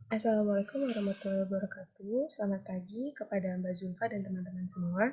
Assalamualaikum warahmatullahi wabarakatuh. Selamat pagi kepada Mbak Zulfa dan teman-teman semua.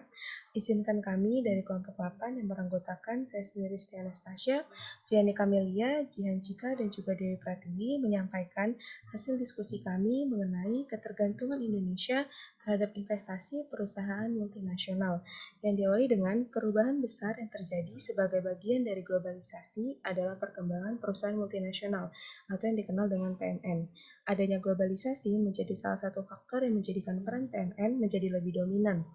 Izinkan kami dari kelompok 8 yang beranggotakan saya sendiri Siti Anastasia, Vianney Kamelia, Jihan Cika, dan juga Dewi Pratiwi menyampaikan hasil diskusi kami mengenai ketergantungan Indonesia terhadap investasi perusahaan multinasional yang diawali dengan perubahan besar yang terjadi sebagai bagian dari globalisasi adalah perkembangan perusahaan multinasional atau yang dikenal dengan PMN. Adanya globalisasi menjadi salah satu faktor yang menjadikan peran PMN menjadi lebih dominan.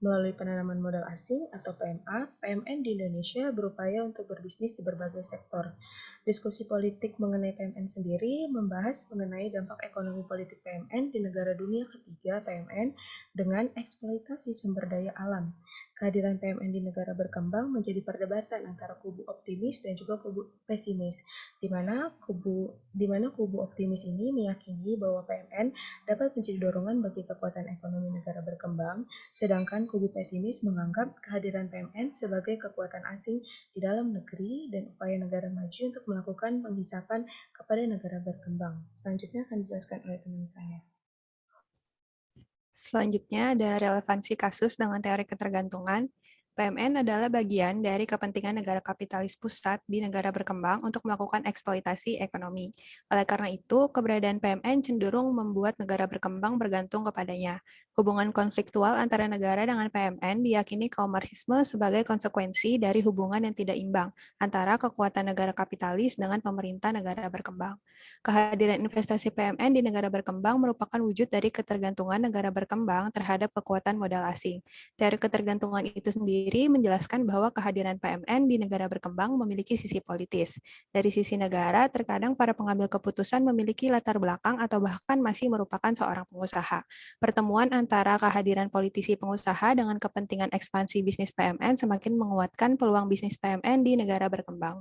Melalui penanaman modal asing atau PMA, PMN di Indonesia berupaya untuk berbisnis di berbagai sektor. Diskusi politik mengenai PMN sendiri membahas mengenai dampak ekonomi politik PMN di negara dunia ketiga PMN dengan eksploitasi sumber daya alam. Kehadiran PMN di negara berkembang menjadi perdebatan antara kubu optimis dan juga kubu pesimis, di mana kubu optimis ini meyakini bahwa PMN dapat menjadi dorongan bagi kekuatan ekonomi negara berkembang, sedangkan kubu pesimis menganggap kehadiran PMN sebagai kekuatan asing di dalam negeri dan upaya negara maju untuk melakukan penghisapan kepada negara berkembang. Selanjutnya akan dijelaskan oleh teman saya. Selanjutnya ada relevansi kasus dengan teori ketergantungan. PMN adalah bagian dari kepentingan negara kapitalis pusat di negara berkembang untuk melakukan eksploitasi ekonomi. Oleh karena itu, keberadaan PMN cenderung membuat negara berkembang bergantung kepadanya. Hubungan konfliktual antara negara dengan PMN diyakini kaum Marxisme sebagai konsekuensi dari hubungan yang tidak imbang antara kekuatan negara kapitalis dengan pemerintah negara berkembang. Kehadiran investasi PMN di negara berkembang merupakan wujud dari ketergantungan negara berkembang terhadap kekuatan modal asing. Dari ketergantungan itu sendiri menjelaskan bahwa kehadiran PMN di negara berkembang memiliki sisi politis. Dari sisi negara, terkadang para pengambil keputusan memiliki latar belakang atau bahkan masih merupakan seorang pengusaha. Pertemuan antara kehadiran politisi pengusaha dengan kepentingan ekspansi bisnis PMN semakin menguatkan peluang bisnis PMN di negara berkembang.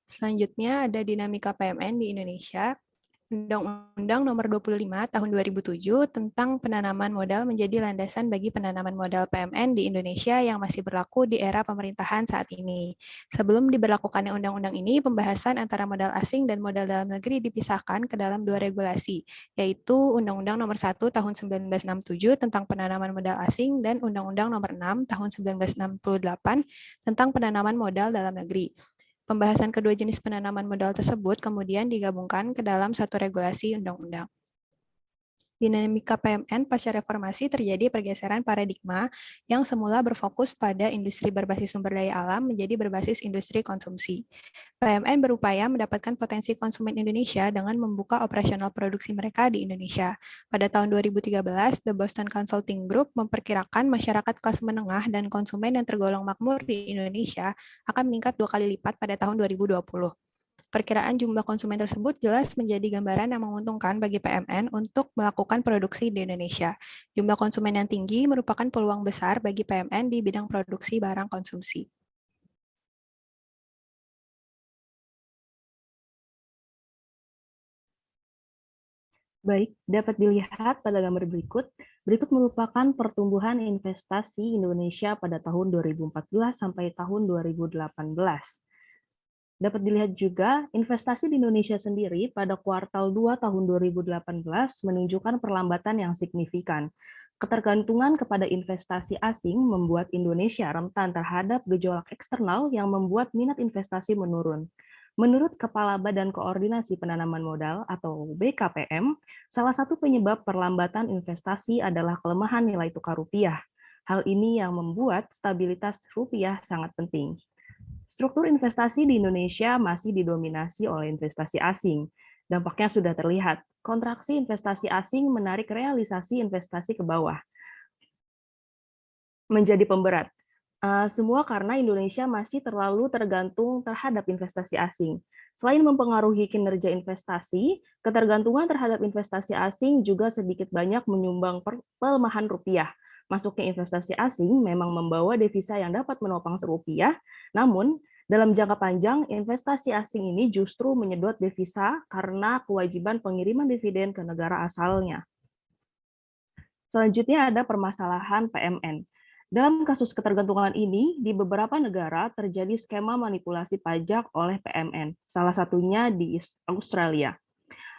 Selanjutnya ada dinamika PMN di Indonesia. Undang-Undang Nomor 25 Tahun 2007 tentang penanaman modal menjadi landasan bagi penanaman modal PMN di Indonesia yang masih berlaku di era pemerintahan saat ini. Sebelum diberlakukannya undang-undang ini, pembahasan antara modal asing dan modal dalam negeri dipisahkan ke dalam dua regulasi, yaitu Undang-Undang Nomor 1 Tahun 1967 tentang penanaman modal asing dan Undang-Undang Nomor 6 Tahun 1968 tentang penanaman modal dalam negeri. Pembahasan kedua jenis penanaman modal tersebut kemudian digabungkan ke dalam satu regulasi undang-undang. Dinamika PMN pasca reformasi terjadi pergeseran paradigma yang semula berfokus pada industri berbasis sumber daya alam menjadi berbasis industri konsumsi. PMN berupaya mendapatkan potensi konsumen Indonesia dengan membuka operasional produksi mereka di Indonesia. Pada tahun 2013, The Boston Consulting Group memperkirakan masyarakat kelas menengah dan konsumen yang tergolong makmur di Indonesia akan meningkat 2 kali lipat pada tahun 2020. Perkiraan jumlah konsumen tersebut jelas menjadi gambaran yang menguntungkan bagi PMN untuk melakukan produksi di Indonesia. Jumlah konsumen yang tinggi merupakan peluang besar bagi PMN di bidang produksi barang konsumsi. Baik, dapat dilihat pada gambar berikut. Berikut merupakan pertumbuhan investasi Indonesia pada tahun 2014 sampai tahun 2018. Dapat dilihat juga, investasi di Indonesia sendiri pada kuartal 2 tahun 2018 menunjukkan perlambatan yang signifikan. Ketergantungan kepada investasi asing membuat Indonesia rentan terhadap gejolak eksternal yang membuat minat investasi menurun. Menurut Kepala Badan Koordinasi Penanaman Modal atau BKPM, salah satu penyebab perlambatan investasi adalah kelemahan nilai tukar rupiah. Hal ini yang membuat stabilitas rupiah sangat penting. Struktur investasi di Indonesia masih didominasi oleh investasi asing. Dampaknya sudah terlihat. Kontraksi investasi asing menarik realisasi investasi ke bawah. Menjadi pemberat. Semua karena Indonesia masih terlalu tergantung terhadap investasi asing. Selain mempengaruhi kinerja investasi, ketergantungan terhadap investasi asing juga sedikit banyak menyumbang pelemahan rupiah. Masuknya investasi asing memang membawa devisa yang dapat menopang rupiah, namun dalam jangka panjang, investasi asing ini justru menyedot devisa karena kewajiban pengiriman dividen ke negara asalnya. Selanjutnya ada permasalahan PMN. Dalam kasus ketergantungan ini, di beberapa negara terjadi skema manipulasi pajak oleh PMN, salah satunya di Australia.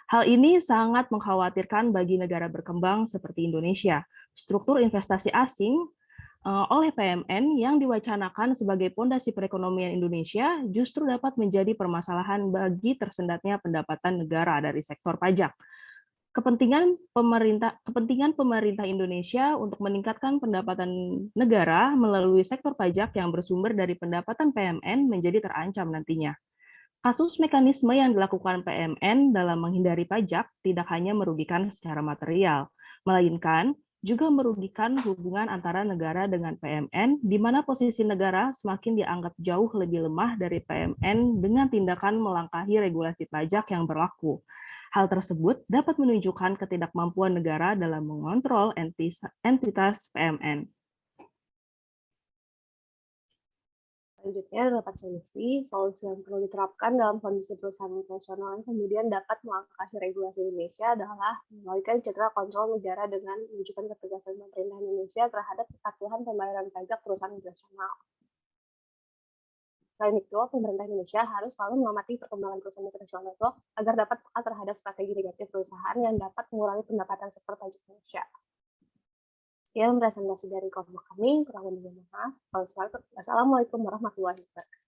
Hal ini sangat mengkhawatirkan bagi negara berkembang seperti Indonesia. Struktur investasi asing oleh PMN yang diwacanakan sebagai pondasi perekonomian Indonesia justru dapat menjadi permasalahan bagi tersendatnya pendapatan negara dari sektor pajak. Kepentingan pemerintah Indonesia untuk meningkatkan pendapatan negara melalui sektor pajak yang bersumber dari pendapatan PMN menjadi terancam nantinya. Kasus mekanisme yang dilakukan PMN dalam menghindari pajak tidak hanya merugikan secara material, melainkan juga merugikan hubungan antara negara dengan PMN, di mana posisi negara semakin dianggap jauh lebih lemah dari PMN dengan tindakan melangkahi regulasi pajak yang berlaku. Hal tersebut dapat menunjukkan ketidakmampuan negara dalam mengontrol entitas PMN. Selanjutnya terdapat solusi yang perlu diterapkan dalam kondisi perusahaan internasional yang kemudian dapat melangkahi regulasi Indonesia adalah melalui citra kontrol negara dengan menunjukkan ketegasan pemerintah Indonesia terhadap kepatuhan pembayaran pajak perusahaan internasional. Selain itu, pemerintah Indonesia harus selalu mengamati perkembangan perusahaan internasional itu agar dapat peka terhadap strategi negatif perusahaan yang dapat mengurangi pendapatan sektor pajak Indonesia. Sekian presentasi dari kelompok kami, kurang lebihnya maaf. Wassalamualaikum warahmatullahi wabarakatuh.